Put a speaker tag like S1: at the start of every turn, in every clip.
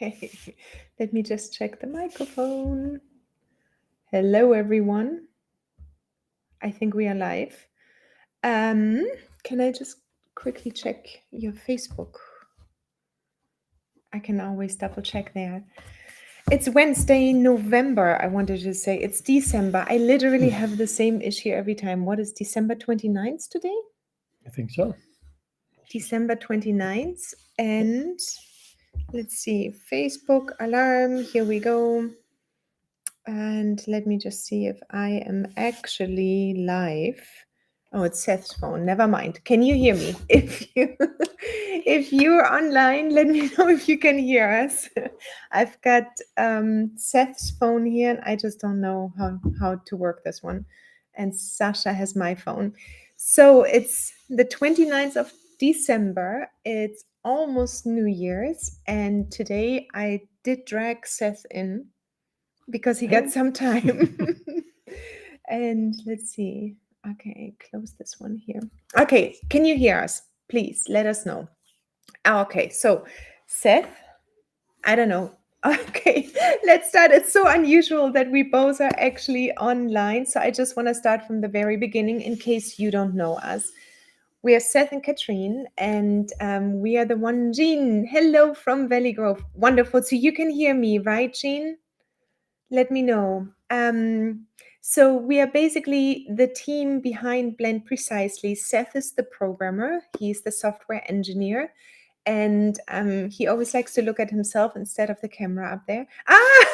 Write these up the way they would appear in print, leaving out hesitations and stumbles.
S1: Okay, let me just check the microphone. Hello, everyone. I think we are live. Can I just quickly check your Facebook? I can always double check there. It's Wednesday, November. I wanted to say it's December. I literally have the same issue every time. What is December 29th today?
S2: I think so.
S1: December 29th. And let's see, Facebook alarm. Here we go. And let me just see if I am actually live. Oh, it's Seth's phone. Never mind. Can you hear me? If you're online, let me know if you can hear us. I've got Seth's phone here, and I just don't know how to work this one. And Sasha has my phone. So it's the 29th of December. It's almost New Year's, and today I did drag Seth in because he got some time. And let's see. Okay, close this one here. Okay, can you hear us? Please let us know. Okay, so Seth, I don't know. Okay, let's start. It's so unusual that we both are actually online. So I just want to start from the very beginning in case you don't know us. We are Seth and Katrin, and we are the one Jean. Hello from Valley Grove. Wonderful. So you can hear me, right, Jean? Let me know. So we are basically the team behind Blend Precisely. Seth is the programmer. He's the software engineer. And he always likes to look at himself instead of the camera up there. Ah,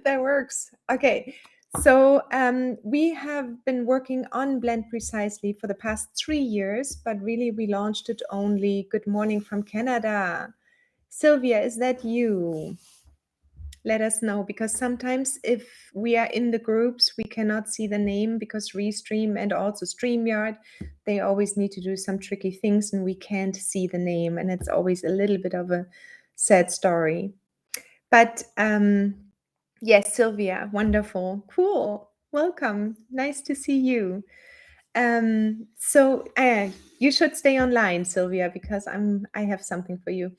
S1: that works. Okay. So we have been working on Blend Precisely for the past 3 years, but really we launched it only. Good morning from Canada. Sylvia, is that you? Let us know, because sometimes if we are in the groups, we cannot see the name because Restream and also StreamYard, they always need to do some tricky things and we can't see the name. And it's always a little bit of a sad story. But yes, Sylvia, wonderful. Cool. Welcome. Nice to see you. So you should stay online, Sylvia, because I have something for you.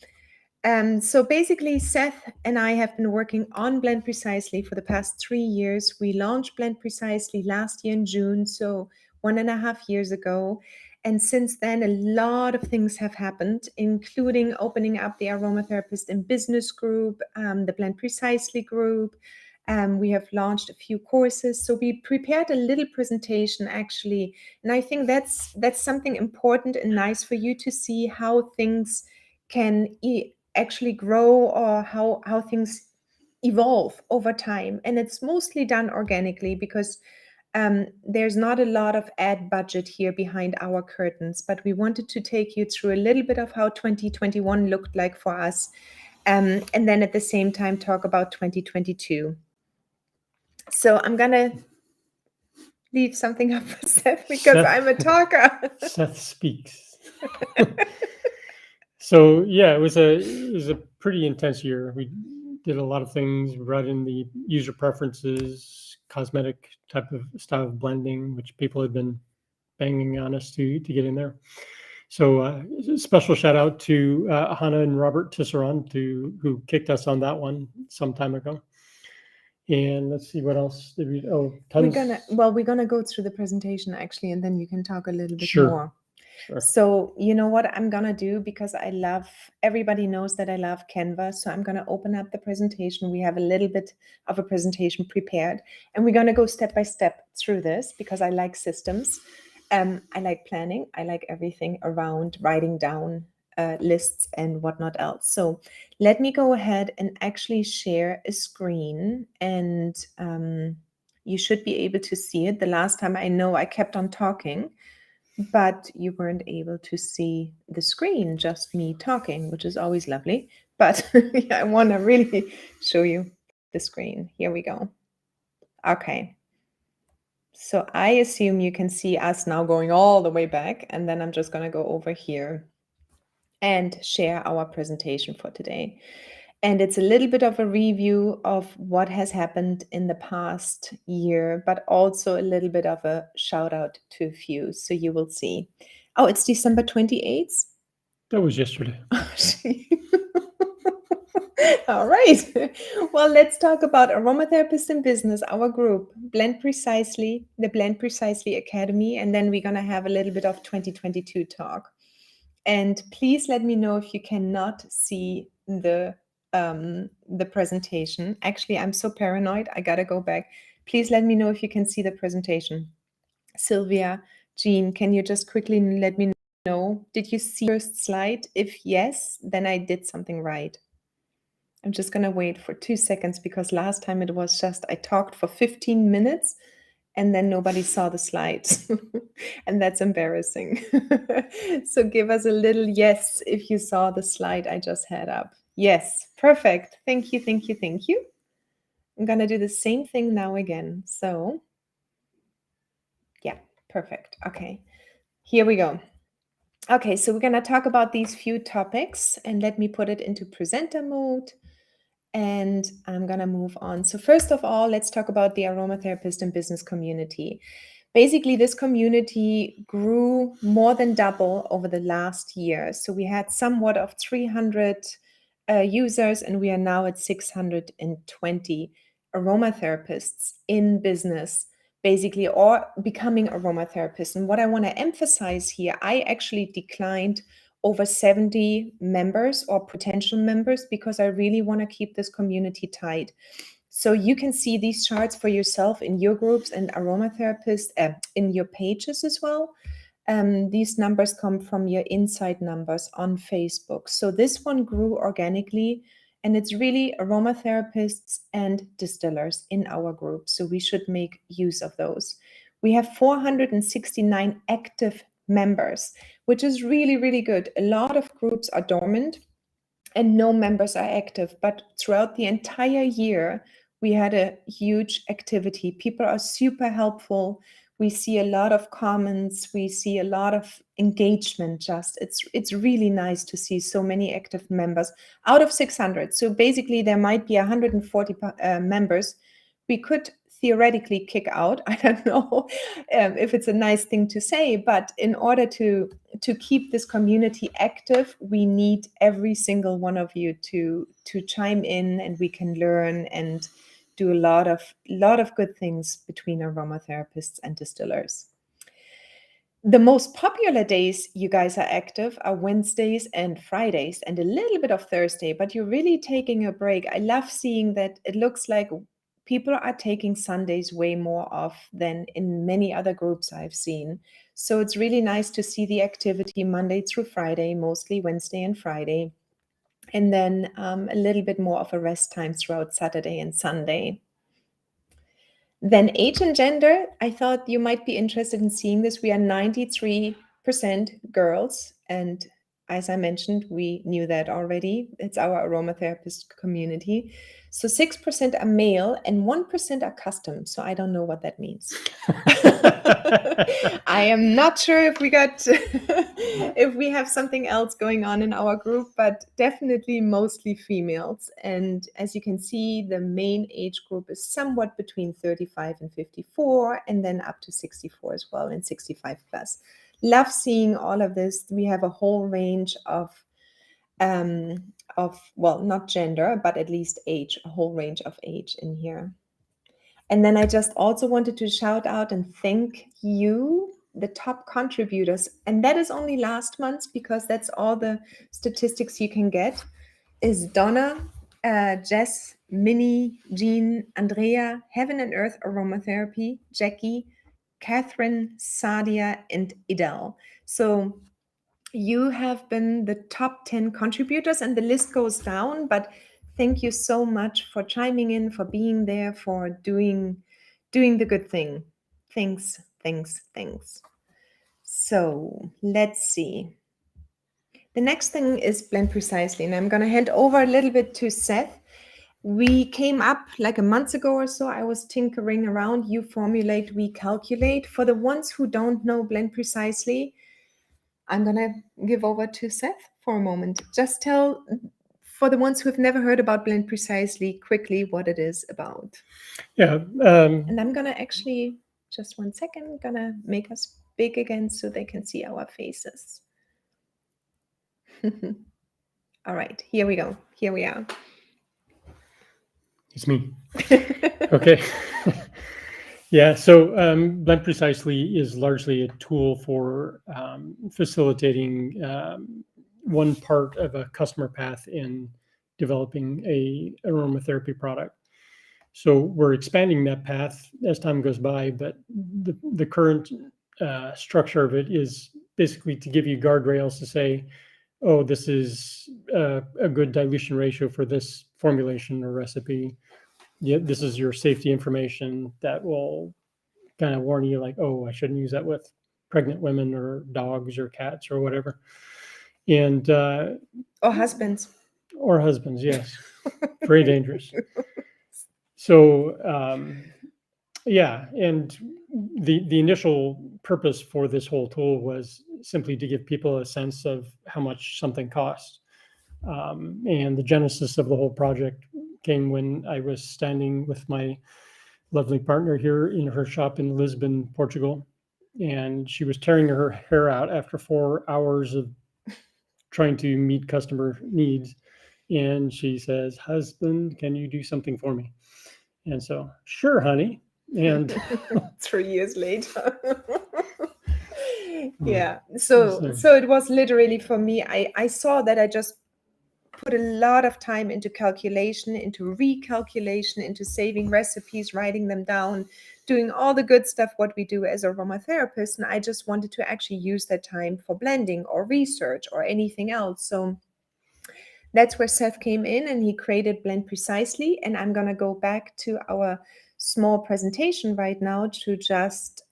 S1: So basically, Seth and I have been working on Blend Precisely for the past 3 years. We launched Blend Precisely last year in June, so 1.5 years ago. And since then, a lot of things have happened, including opening up the Aromatherapist and Business group, the Blend Precisely group. We have launched a few courses. So we prepared a little presentation, actually. And I think that's something important and nice for you to see how things can actually grow, or how things evolve over time. And it's mostly done organically because there's not a lot of ad budget here behind our curtains, but we wanted to take you through a little bit of how 2021 looked like for us, and then at the same time talk about 2022. So I'm gonna leave something up for Seth because I'm a talker.
S2: Seth speaks. So yeah, it was a pretty intense year. We did a lot of things. We brought in the user preferences, cosmetic type of style of blending, which people had been banging on us to get in there. So special shout out to Hannah and Robert Tisserand who kicked us on that one some time ago. And let's see, what else did we? Oh, tons.
S1: We're gonna go through the presentation actually, and then you can talk a little bit
S2: Sure.
S1: more.
S2: Sure.
S1: So you know what I'm gonna do, because everybody knows that I love Canva. So I'm gonna open up the presentation. We have a little bit of a presentation prepared, and we're gonna go step by step through this because I like systems. I like planning. I like everything around writing down lists and whatnot else. So let me go ahead and actually share a screen, and you should be able to see it. The last time I know I kept on talking, but you weren't able to see the screen, just me talking, which is always lovely. But I want to really show you the screen. Here we go. Okay. So I assume you can see us now going all the way back, and then I'm just going to go over here and share our presentation for today. And it's a little bit of a review of what has happened in the past year, but also a little bit of a shout out to a few. So you will see. Oh, it's December 28th.
S2: That was yesterday.
S1: All right. Well, let's talk about Aromatherapist in Business, our group, Blend Precisely, the Blend Precisely Academy, and then we're going to have a little bit of 2022 talk. And please let me know if you cannot see the presentation. Actually, I'm so paranoid. I got to go back. Please let me know if you can see the presentation. Sylvia, Jean, can you just quickly let me know? Did you see the first slide? If yes, then I did something right. I'm just going to wait for 2 seconds because last time it was just I talked for 15 minutes and then nobody saw the slides. And that's embarrassing. So give us a little yes if you saw the slide I just had up. Yes, perfect. Thank you, thank you, thank you. I'm going to do the same thing now again. So, yeah, perfect. Okay, here we go. Okay, so we're going to talk about these few topics and let me put it into presenter mode. And I'm going to move on. So first of all, let's talk about the Aromatherapist and Business Community. Basically, this community grew more than double over the last year. So we had somewhat of 300 users, and we are now at 620 aromatherapists in business, basically, or becoming aromatherapists. And what I want to emphasize here, I actually declined over 70 members or potential members because I really want to keep this community tight. So you can see these charts for yourself in your groups and aromatherapists in your pages as well. These numbers come from your inside numbers on Facebook. So this one grew organically, and it's really aromatherapists and distillers in our group. So we should make use of those. We have 469 active members, which is really, really good. A lot of groups are dormant and no members are active, but throughout the entire year, we had a huge activity. People are super helpful. We see a lot of comments. We see a lot of engagement. It's really nice to see so many active members out of 600. So basically, there might be 140 members. We could theoretically kick out. I don't know if it's a nice thing to say, but in order to keep this community active, we need every single one of you to chime in, and we can learn and do a lot of good things between aromatherapists and distillers. The most popular days you guys are active are Wednesdays and Fridays and a little bit of Thursday, but you're really taking a break. I love seeing that it looks like people are taking Sundays way more off than in many other groups I've seen. So it's really nice to see the activity Monday through Friday, mostly Wednesday and Friday, and then a little bit more of a rest time throughout Saturday and Sunday. Then age and gender, I thought you might be interested in seeing this. We are 93% girls, and as I mentioned, we knew that already. It's our aromatherapist community. So 6% are male and 1% are custom. So I don't know what that means. I am not sure if we got if we have something else going on in our group, but definitely mostly females. And as you can see, the main age group is somewhat between 35 and 54, and then up to 64 as well, and 65 plus. Love seeing all of this. We have a whole range of well, not gender, but at least age, a whole range of age in here. And then I just also wanted to shout out and thank you, the top contributors. And that is only last month because that's all the statistics you can get, is Donna, Jess, Minnie, Jean, Andrea, Heaven and Earth Aromatherapy, Jackie, Katrin, Sadia, and Idel. So you have been the top 10 contributors, and the list goes down, but thank you so much for chiming in, for being there, for doing the good thing. Thanks. So let's see. The next thing is Blend Precisely, and I'm going to hand over a little bit to Seth. We came up like a month ago or so. I was tinkering around. You formulate, we calculate. For the ones who don't know Blend Precisely, I'm going to give over to Seth for a moment. Just tell, for the ones who have never heard about Blend Precisely, quickly what it is about.
S2: Yeah.
S1: And I'm going to actually, just 1 second, going to make us big again so they can see our faces. All right, here we go. Here we are.
S2: It's me. Okay. Yeah, so Blend Precisely is largely a tool for facilitating one part of a customer path in developing a aromatherapy product. So we're expanding that path as time goes by, but the current structure of it is basically to give you guardrails to say, oh, this is a good dilution ratio for this formulation or recipe. Yeah, this is your safety information that will kind of warn you, like, oh, I shouldn't use that with pregnant women or dogs or cats or whatever. And
S1: Or husbands.
S2: or husbands, yes, very dangerous. So yeah, and the initial purpose for this whole tool was simply to give people a sense of how much something costs. And the genesis of the whole project came when I was standing with my lovely partner here in her shop in Lisbon, Portugal. And she was tearing her hair out after 4 hours of trying to meet customer needs. And she says, husband, can you do something for me? And so, sure, honey. And
S1: 3 years later. Yeah. So it was literally for me, I saw that I just put a lot of time into calculation, into recalculation, into saving recipes, writing them down, doing all the good stuff what we do as aromatherapist. And I just wanted to actually use that time for blending or research or anything else. So that's where Seth came in and he created Blend Precisely. And I'm going to go back to our small presentation right now to just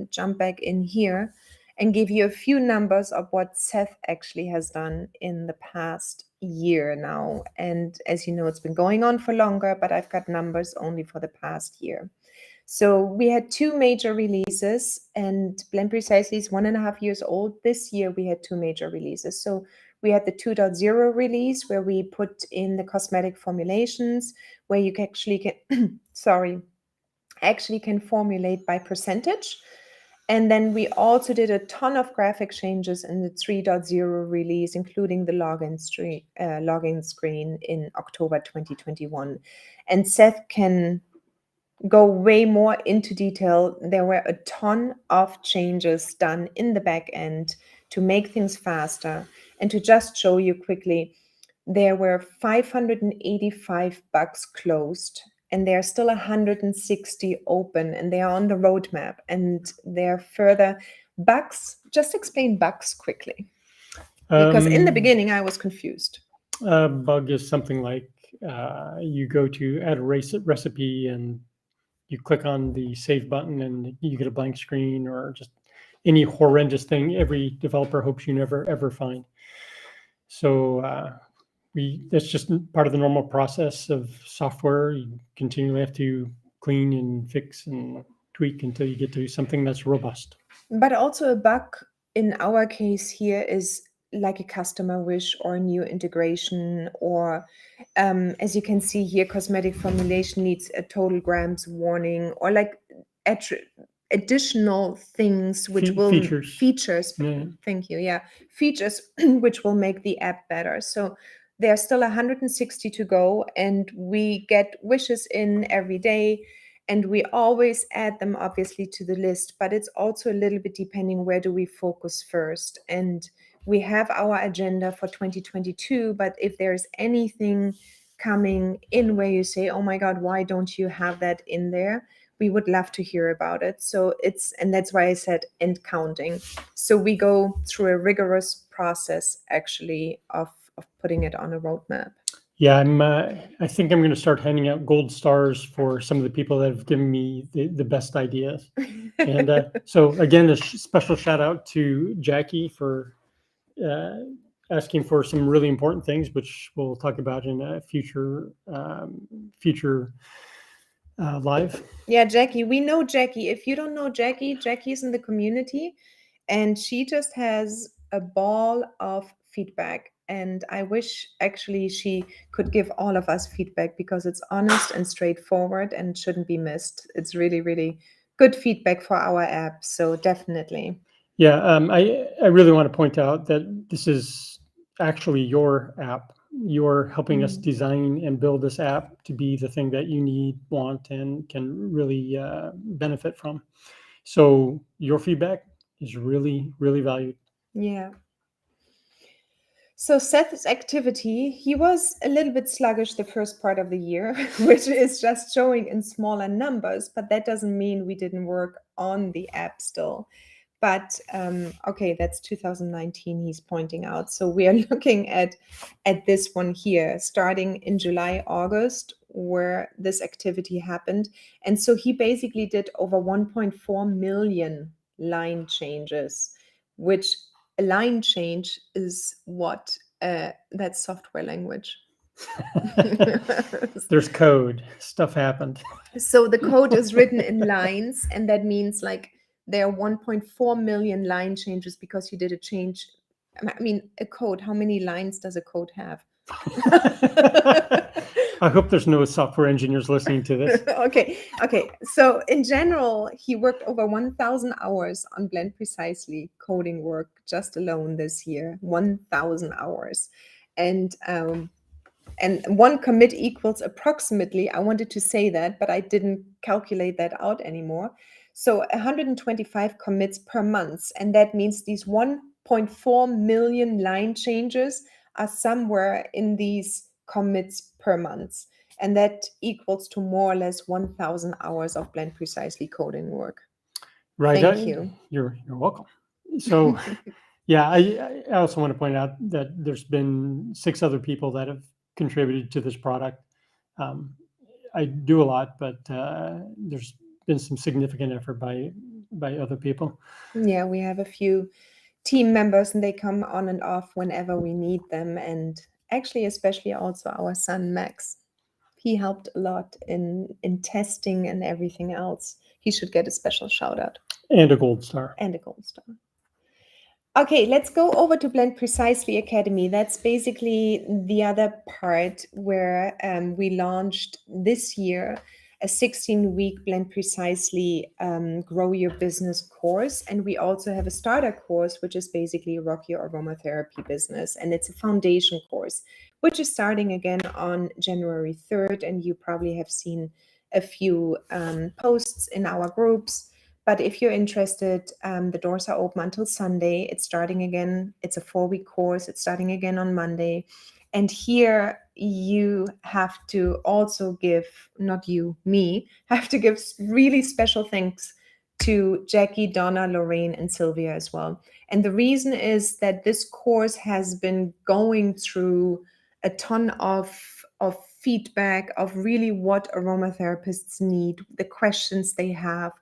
S1: jump back in here and give you a few numbers of what Seth actually has done in the past year now. And as you know, it's been going on for longer, but I've got numbers only for the past year. So we had 2 major releases, and Blend Precisely is 1.5 years old. This year we had 2 major releases. So we had the 2.0 release where we put in the cosmetic formulations, where you actually can, actually can formulate by percentage. And then we also did a ton of graphic changes in the 3.0 release, including the login screen in October 2021. And Seth can go way more into detail. There were a ton of changes done in the back end to make things faster. And to just show you quickly, there were 585 bugs closed, and there are still 160 open, and they are on the roadmap. And there are further bugs. Just explain bugs quickly, because in the beginning I was confused.
S2: A bug is something like you go to add a recipe and you click on the save button and you get a blank screen, or just any horrendous thing every developer hopes you never ever find. So that's just part of the normal process of software. You continually have to clean and fix and tweak until you get to something that's robust.
S1: But also a bug in our case here is like a customer wish or a new integration, or as you can see here, cosmetic formulation needs a total grams warning, or like additional things which will features.
S2: Yeah.
S1: Thank you. Yeah, features which will make the app better. So there are still 160 to go, and we get wishes in every day. And we always add them obviously to the list, but it's also a little bit depending where do we focus first. And we have our agenda for 2022, but if there's anything coming in where you say, oh my God, why don't you have that in there? We would love to hear about it. So and that's why I said end counting. So we go through a rigorous process actually of putting it on a roadmap.
S2: Yeah, I think I'm going to start handing out gold stars for some of the people that have given me the best ideas. And so again, a special shout out to Jackie for asking for some really important things, which we'll talk about in a future live.
S1: Yeah, Jackie, we know Jackie. If you don't know Jackie, Jackie's in the community, and she just has a ball of feedback. And I wish actually she could give all of us feedback, because it's honest and straightforward and shouldn't be missed. It's really, really good feedback for our app. So definitely.
S2: Yeah, I really want to point out that this is actually your app. you're helping us design and build this app to be the thing that you need, want, and can really benefit from. So your feedback is really, really valued.
S1: Yeah. So Seth's activity, he was a little bit sluggish the first part of the year, which is just showing in smaller numbers, but that doesn't mean we didn't work on the app still. But okay, that's 2019 he's pointing out. So we are looking at this one here, starting in July, August, where this activity happened. And so he basically did over 1.4 million line changes, which a line change is what? That's software language.
S2: There's code. Stuff happened.
S1: So the code is written in lines, and that means like there are 1.4 million line changes because you did a change. I mean, a code, how many lines does a code have?
S2: I hope there's no software engineers listening to this.
S1: Okay. So in general, he worked over 1,000 hours on Blend Precisely coding work just alone this year. 1,000 hours, and one commit equals approximately. I wanted to say that, but I didn't calculate that out anymore. So 125 commits per month, and that means these 1.4 million line changes are somewhere in these commits per month. And that equals to more or less 1,000 hours of Blend Precisely coding work.
S2: Right.
S1: Thank you.
S2: You're welcome. So, yeah, I also want to point out that there's been 6 other people that have contributed to this product. I do a lot, but there's been some significant effort by other people.
S1: Yeah, we have a few team members, and they come on and off whenever we need them. And actually, especially also our son Max, he helped a lot in testing and everything else. He should get a special shout out
S2: and a gold star.
S1: Okay, let's go over to Blend Precisely Academy. That's basically the other part where we launched this year a 16-week Blend Precisely Grow Your Business course. And we also have a starter course, which is basically Rock Your Aromatherapy Business. And it's a foundation course, which is starting again on January 3rd. And you probably have seen a few posts in our groups. But if you're interested, the doors are open until Sunday. It's starting again. It's a 4-week course. It's starting again on Monday. And here you have to also give, not you, me, have to give really special thanks to Jackie, Donna, Lorraine, and Sylvia as well. And the reason is that this course has been going through a ton of feedback of really what aromatherapists need, the questions they have.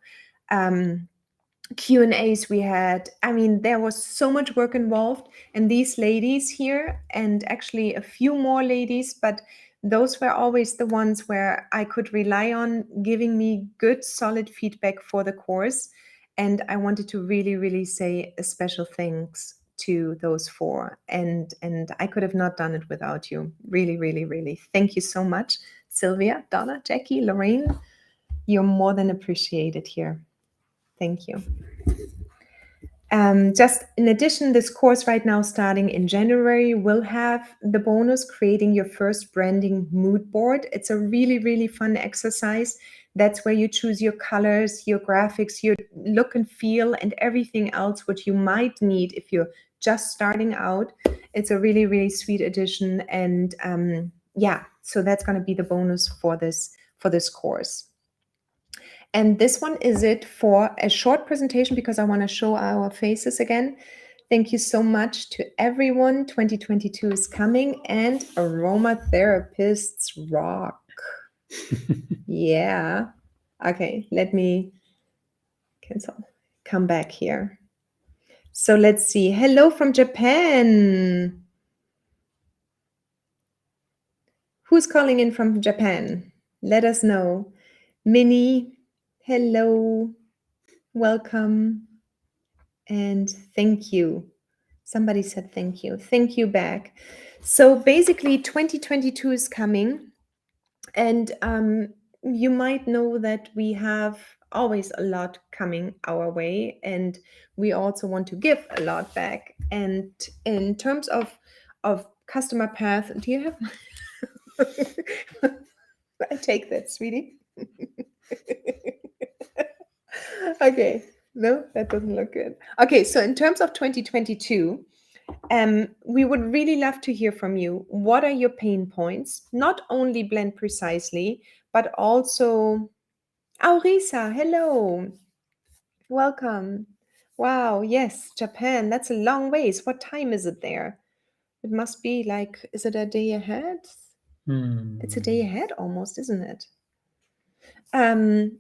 S1: Q&As we had. I mean, there was so much work involved, and these ladies here, and actually a few more ladies, but those were always the ones where I could rely on giving me good, solid feedback for the course. And I wanted to really, really say a special thanks to those 4. And I could have not done it without you. Really, really, really. Thank you so much, Sylvia, Donna, Jackie, Lorraine. You're more than appreciated here. Thank you. Just in addition, this course right now starting in January will have the bonus creating your first branding mood board. It's a really, really fun exercise. That's where you choose your colors, your graphics, your look and feel, and everything else what you might need if you're just starting out. It's a really, really sweet addition. And yeah, so that's going to be the bonus for this course. And this one is it for a short presentation because I want to show our faces again. Thank you so much to everyone. 2022 is coming and aromatherapists rock. Yeah. Okay, let me cancel. Come back here. So let's see. Hello from Japan. Who's calling in from Japan? Let us know. Minnie, hello. Welcome. And thank you. Somebody said thank you. Thank you back. So basically 2022 is coming, and you might know that we have always a lot coming our way, and we also want to give a lot back. And in terms of customer path. Do you have? I take that, sweetie. Okay. No, that doesn't look good. Okay, so in terms of 2022, we would really love to hear from you. What are your pain points? Not only Blend Precisely, but also Aurisa. Hello, welcome. Wow, yes, Japan. That's a long ways. What time is it there? It must be like, is it a day ahead? It's a day ahead almost, isn't it?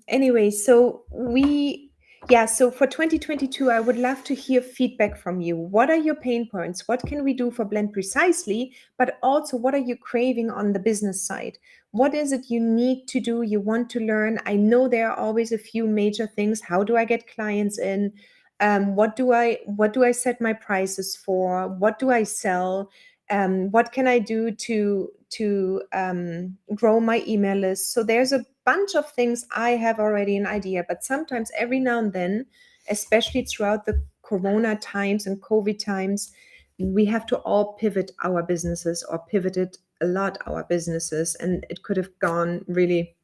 S1: Anyway, so for 2022, I would love to hear feedback from you. What are your pain points? What can we do for Blend Precisely? But also, what are you craving on the business side? What is it you need to do, you want to learn? I know there are always a few major things. How do I get clients in? What do I set my prices for? What do I sell? What can I do to grow my email list? So there's a bunch of things I have already an idea, but sometimes every now and then, especially throughout the Corona times and COVID times, we have to all pivot our businesses, or pivoted a lot our businesses, and it could have gone really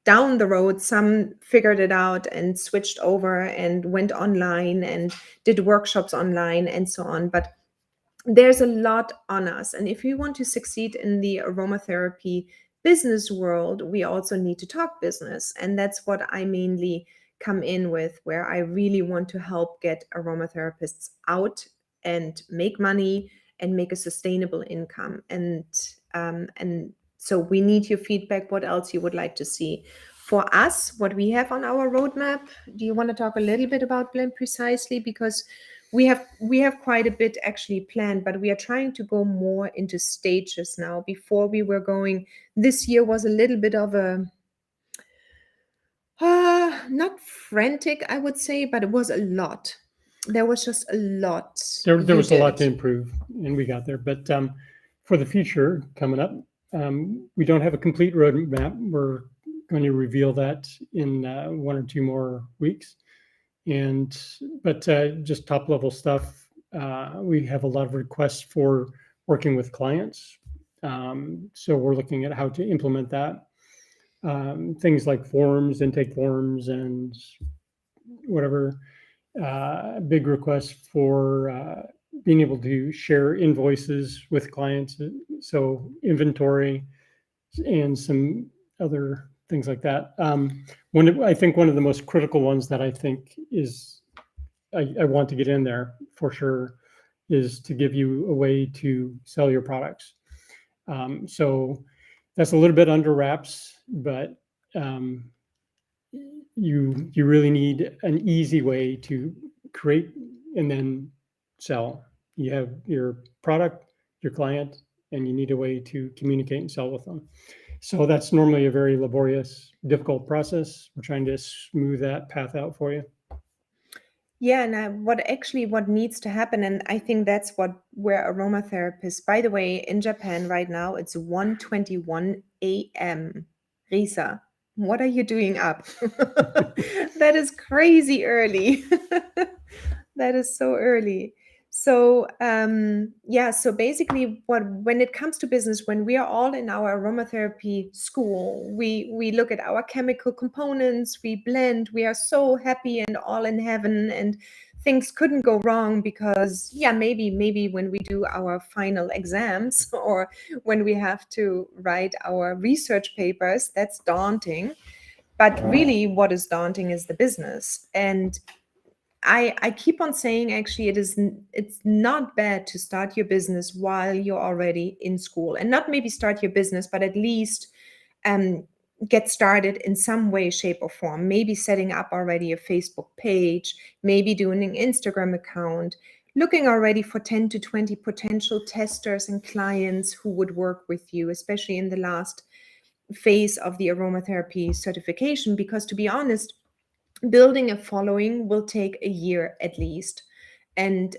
S1: down the road. Some figured it out and switched over and went online and did workshops online and so on. But there's a lot on us. And if we want to succeed in the aromatherapy business world, we also need to talk business. And that's what I mainly come in with, where I really want to help get aromatherapists out and make money and make a sustainable income. And so we need your feedback. What else you would like to see for us, what we have on our roadmap? Do you want to talk a little bit about Blend Precisely? Because we have quite a bit actually planned, but we are trying to go more into stages now. Before we were going, this year was a little bit of a not frantic, I would say, but it was a lot. There was just a lot.
S2: There was a lot to improve, and we got there. But for the future coming up, we don't have a complete roadmap. We're going to reveal that in 1 or 2 more weeks. But just top level stuff. We have a lot of requests for working with clients. So we're looking at how to implement that. Things like forms, intake forms, and whatever. Big requests for being able to share invoices with clients. So inventory and some other things like that. I think one of the most critical ones that I think is I want to get in there for sure is to give you a way to sell your products. So that's a little bit under wraps, but you really need an easy way to create and then sell. You have your product, your client, and you need a way to communicate and sell with them. So that's normally a very laborious, difficult process. We're trying to smooth that path out for you.
S1: Yeah, and what needs to happen, and I think that's where aromatherapists, by the way, in Japan right now, it's 1:21 a.m. Risa, what are you doing up? That is crazy early. That is so early. So so basically when it comes to business, when we are all in our aromatherapy school, we look at our chemical components, we blend, we are so happy and all in heaven, and things couldn't go wrong, because maybe when we do our final exams or when we have to write our research papers, that's daunting. But really what is daunting is the business. And I keep on saying, actually, it's not bad to start your business while you're already in school, and not maybe start your business, but at least get started in some way, shape, or form. Maybe setting up already a Facebook page, maybe doing an Instagram account, looking already for 10 to 20 potential testers and clients who would work with you, especially in the last phase of the aromatherapy certification. Because to be honest, building a following will take a year at least. And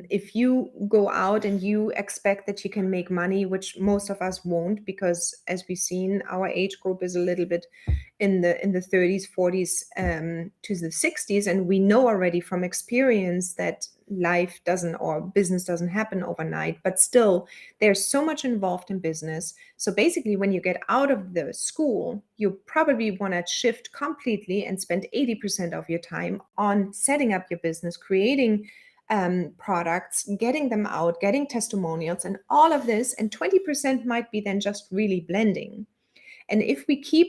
S1: if you go out and you expect that you can make money, which most of us won't, because as we've seen, our age group is a little bit in the 30s, 40s to the 60s, and we know already from experience that life doesn't or business doesn't happen overnight, but still there's so much involved in business. So basically when you get out of the school, you probably want to shift completely and spend 80% of your time on setting up your business, creating products, getting them out, getting testimonials and all of this, and 20% might be then just really blending. And if we keep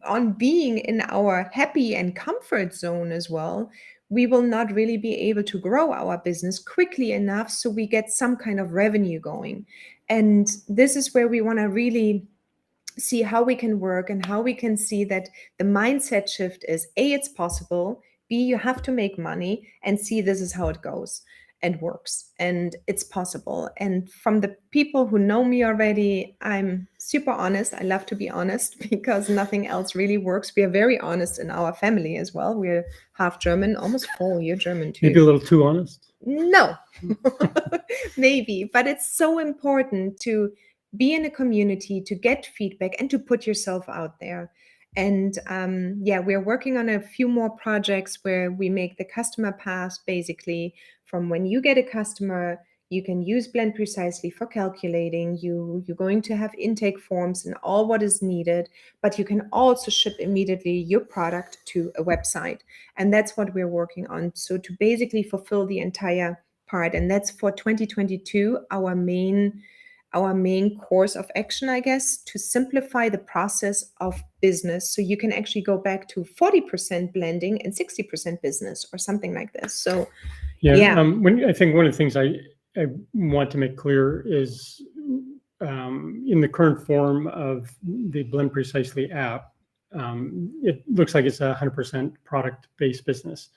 S1: on being in our happy and comfort zone as well, we will not really be able to grow our business quickly enough so we get some kind of revenue going. And this is where we want to really see how we can work and how we can see that the mindset shift is A, it's possible, B, you have to make money, and C, this is how it goes and works and it's possible. And from the people who know me already, I'm super honest. I love to be honest because nothing else really works. We are very honest in our family as well. We're half German, almost full. You're German too.
S2: Maybe a little too honest.
S1: No, maybe, but it's so important to be in a community, to get feedback, and to put yourself out there. And yeah, we're working on a few more projects where we make the customer path basically from when you get a customer, you can use Blend Precisely for calculating. You're going to have intake forms and all what is needed, but you can also ship immediately your product to a website. And that's what we're working on. So to basically fulfill the entire part, and that's for 2022, our main course of action, I guess, to simplify the process of business. So you can actually go back to 40% blending and 60% business or something like this. So yeah.
S2: I think one of the things I want to make clear is in the current form of the Blend Precisely app, it looks like it's 100% product-based business.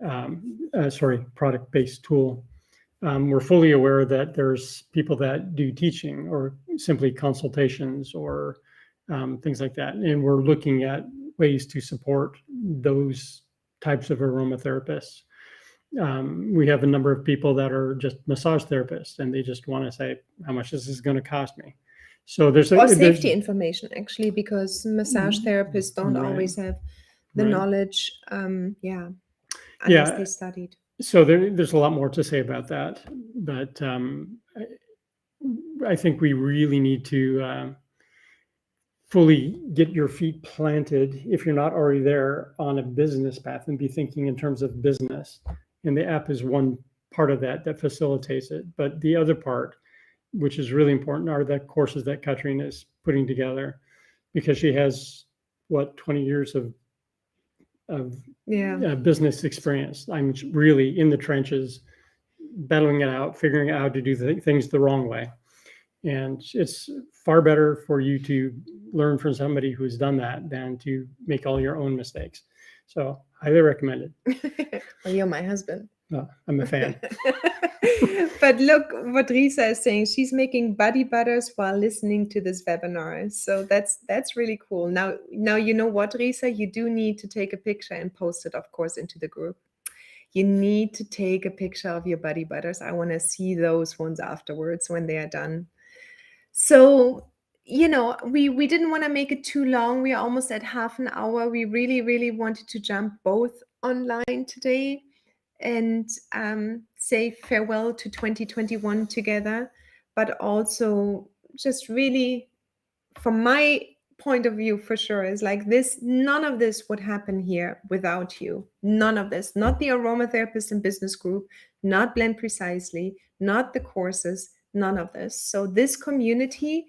S2: Product-based tool. We're fully aware that there's people that do teaching or simply consultations or things like that. And we're looking at ways to support those types of aromatherapists. We have a number of people that are just massage therapists and they just want to say, how much this is going to cost me. So there's
S1: safety information actually, because massage therapists don't always have the knowledge. Unless they studied.
S2: So there's a lot more to say about that, but I think we really need to fully get your feet planted, if you're not already there, on a business path and be thinking in terms of business. And the app is one part of that facilitates it. But the other part, which is really important, are the courses that Katrin is putting together, because she has 20 years of business experience. I'm really in the trenches, battling it out, figuring out how to do things the wrong way. And it's far better for you to learn from somebody who's done that than to make all your own mistakes. So highly recommend it.
S1: Well, you're my husband.
S2: Oh, I'm a fan.
S1: But look what Risa is saying. She's making body butters while listening to this webinar. So that's really cool. Now you know what, Risa? You do need to take a picture and post it, of course, into the group. You need to take a picture of your body butters. I want to see those ones afterwards when they are done. So, we didn't want to make it too long. We are almost at half an hour. We really, really wanted to jump both online today and say farewell to 2021 together, but also just really, from my point of view, for sure, is like this, none of this would happen here without you. None of this, not the Aromatherapist and Business Group, not Blend Precisely, not the courses, none of this. So this community,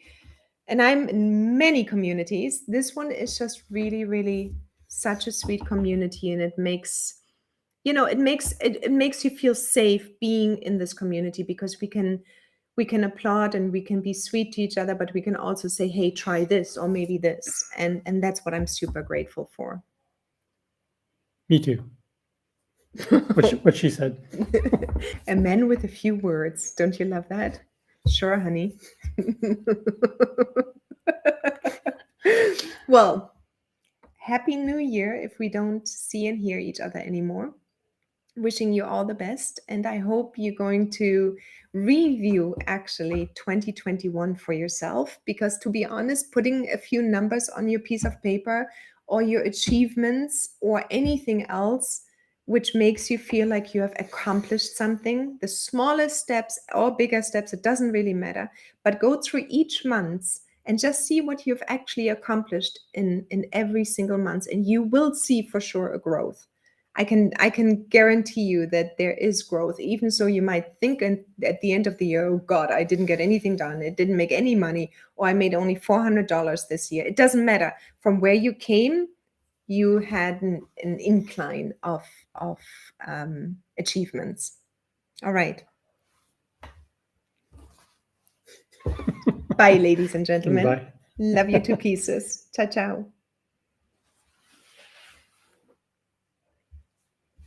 S1: and I'm in many communities, this one is just really, really such a sweet community, and it makes it makes you feel safe being in this community, because we can applaud and we can be sweet to each other, but we can also say, hey, try this or maybe this, and that's what I'm super grateful for.
S2: Me too. What she said.
S1: A man with a few words. Don't you love that? Sure, honey. Well, happy New Year if we don't see and hear each other anymore. Wishing you all the best, and I hope you're going to review actually 2021 for yourself, because to be honest, putting a few numbers on your piece of paper or your achievements or anything else which makes you feel like you have accomplished something. The smallest steps or bigger steps, it doesn't really matter, but go through each month and just see what you've actually accomplished in every single month, and you will see for sure a growth. I can guarantee you that there is growth, even so you might think at the end of the year, oh God, I didn't get anything done, it didn't make any money, or I made only $400 this year. It doesn't matter. From where you came, you had an incline of achievements. All right. Bye, ladies and gentlemen.
S2: Bye.
S1: Love you to pieces. Ciao, ciao.